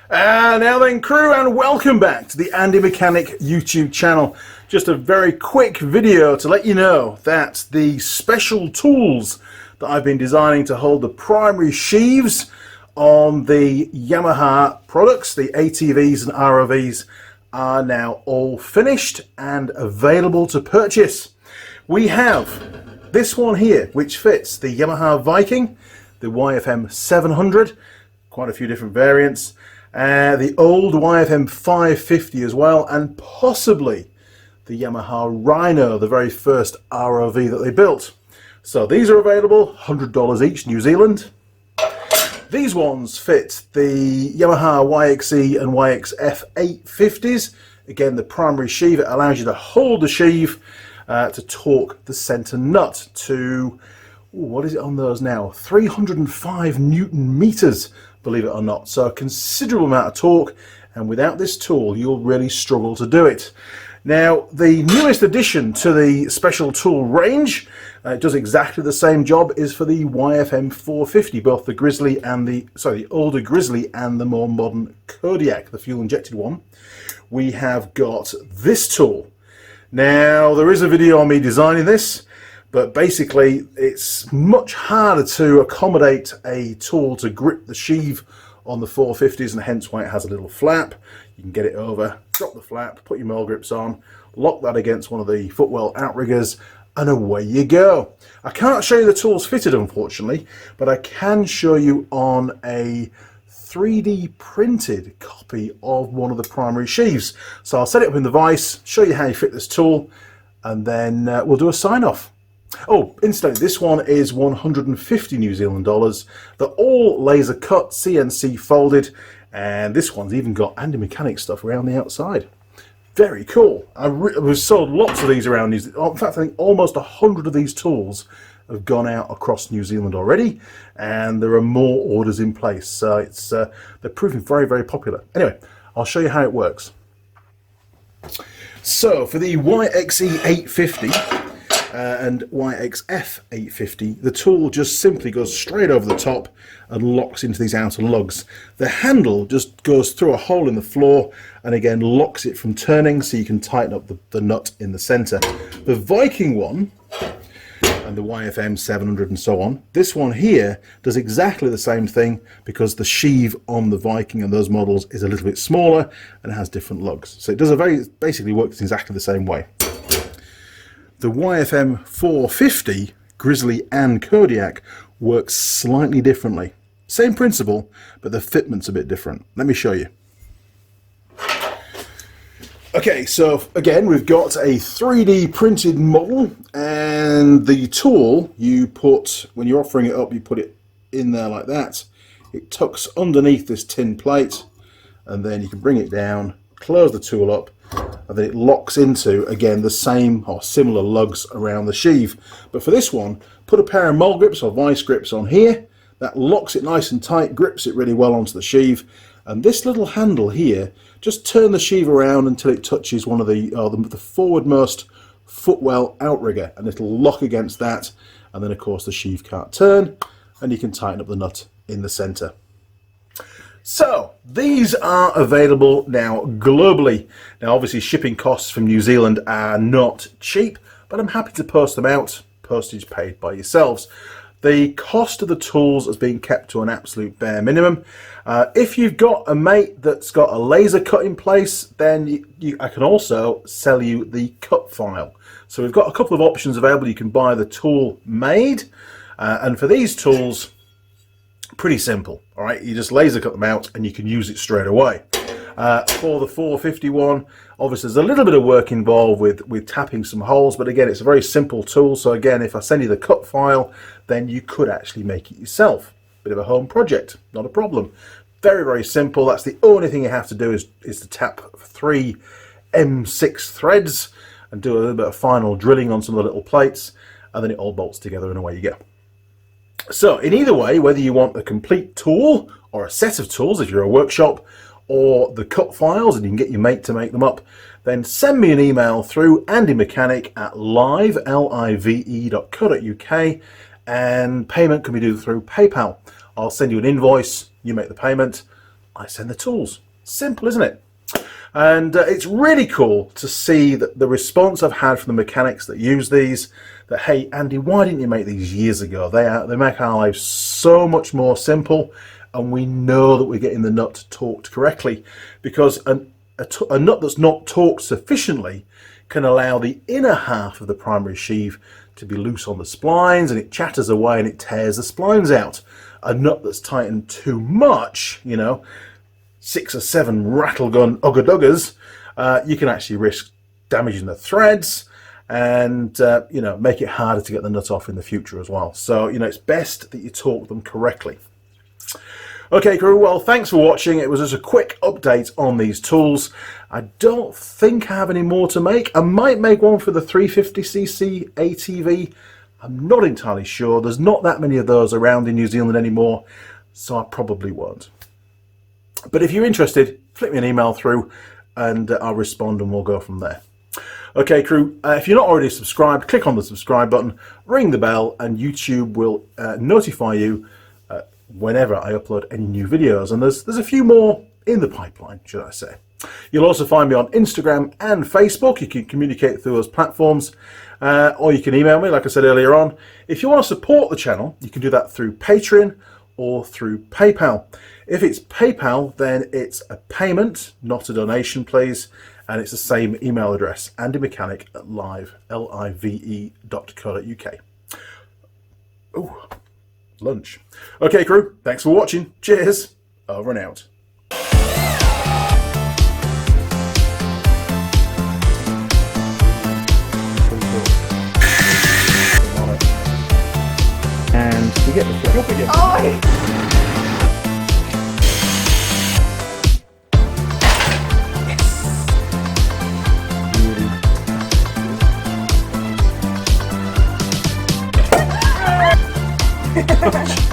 Now then, crew, and welcome back to the Andy Mechanic YouTube channel. Just a very quick video to let you know that the special tools that I've been designing to hold the primary sheaves on the Yamaha products, the ATVs and ROVs, are now all finished and available to purchase. We have this one here, which fits the Yamaha Viking, the YFM450, quite a few different variants, the old YFM450 as well, and possibly the Yamaha Rhino, the very first ROV that they built. So these are available, $100 each, New Zealand. These ones fit the Yamaha YXE and YXF 850s. Again, the primary sheave, it allows you to hold the sheave to torque the center nut to, what is it on those now? 305 Newton meters, believe it or not. So a considerable amount of torque, and without this tool, you'll really struggle to do it. Now, the newest addition to the special tool range, it does exactly the same job, is for the YFM450, both the Grizzly and the older Grizzly and the more modern Kodiak, the fuel injected one. We have got this tool. Now, there is a video on me designing this, but basically it's much harder to accommodate a tool to grip the sheave on the 450s, and hence why it has a little flap. You can get it over, drop the flap, put your mole grips on, lock that against one of the footwell outriggers, and away you go. I can't show you the tools fitted, unfortunately, but I can show you on a 3D printed copy of one of the primary sheaves. So I'll set it up in the vise, show you how you fit this tool, and then we'll do a sign off. Oh, incidentally, this one is 150 New Zealand dollars. They're all laser cut, CNC folded, and this one's even got Andy Mechanic stuff around the outside. Very cool. We've sold lots of these around New Zealand. In fact, I think almost 100 of these tools have gone out across New Zealand already, and there are more orders in place. So it's they're proving very, very popular. Anyway, I'll show you how it works. So for the YXE 850 and YXF 850, the tool just simply goes straight over the top and locks into these outer lugs. The handle just goes through a hole in the floor and again locks it from turning, so you can tighten up the nut in the center. The Viking one and the YFM 700 and so on, this one here does exactly the same thing, because the sheave on the Viking and those models is a little bit smaller and has different lugs. So it does basically works exactly the same way. The YFM 450 Grizzly and Kodiak works slightly differently. Same principle, but the fitment's a bit different. Let me show you. Okay, so again, we've got a 3D printed model, and the tool you put, when you're offering it up, you put it in there like that. It tucks underneath this tin plate, and then you can bring it down, close the tool up, and then it locks into, again, the same or similar lugs around the sheave. But for this one, put a pair of mole grips or vice grips on here. That locks it nice and tight, grips it really well onto the sheave. And this little handle here, just turn the sheave around until it touches one of the forwardmost footwell outrigger, and it'll lock against that. And then, of course, the sheave can't turn, and you can tighten up the nut in the center. So these are available now globally. Now, obviously, shipping costs from New Zealand are not cheap, but I'm happy to post them out, postage paid by yourselves. The cost of the tools has been kept to an absolute bare minimum. If you've got a mate that's got a laser cut in place, then I can also sell you the cut file. So we've got a couple of options available. You can buy the tool made, and for these tools, pretty simple. All right, you just laser cut them out and you can use it straight away. For the 451, obviously there's a little bit of work involved with tapping some holes, but again, it's a very simple tool. So again, if I send you the cut file, then you could actually make it yourself. Bit of a home project, not a problem. Very, very simple. That's the only thing you have to do is to tap 3 M6 threads and do a little bit of final drilling on some of the little plates, and then it all bolts together and away you go. So in either way, whether you want a complete tool or a set of tools if you're a workshop, or the cut files and you can get your mate to make them up, then send me an email through andymechanic@live.co.uk, and payment can be done through PayPal. I'll send you an invoice, you make the payment, I send the tools. Simple, isn't it? And it's really cool to see that the response I've had from the mechanics that use these, that, hey, Andy, why didn't you make these years ago? They make our lives so much more simple, and we know that we're getting the nut torqued correctly, because a nut that's not torqued sufficiently can allow the inner half of the primary sheave to be loose on the splines, and it chatters away and it tears the splines out. A nut that's tightened too much, you know, 6 or 7 rattle gun ugga-duggers, you can actually risk damaging the threads and you know, make it harder to get the nut off in the future as well. So, you know, it's best that you torque them correctly. Okay, crew, well, thanks for watching. It was just a quick update on these tools. I don't think I have any more to make. I might make one for the 350cc ATV. I'm not entirely sure. There's not that many of those around in New Zealand anymore, so I probably won't. But if you're interested, flick me an email through and I'll respond and we'll go from there. Okay, crew, if you're not already subscribed, click on the subscribe button, ring the bell, and YouTube will notify you whenever I upload any new videos. And there's a few more in the pipeline, should I say. You'll also find me on Instagram and Facebook. You can communicate through those platforms, or you can email me, like I said earlier on. If you want to support the channel, you can do that through Patreon or through PayPal. If it's PayPal, then it's a payment, not a donation, please. And it's the same email address, andymechanic@live.co.uk. Ooh, lunch. Okay, crew, thanks for watching. Cheers. Over and out. And you get the flip again. Oh! Yes.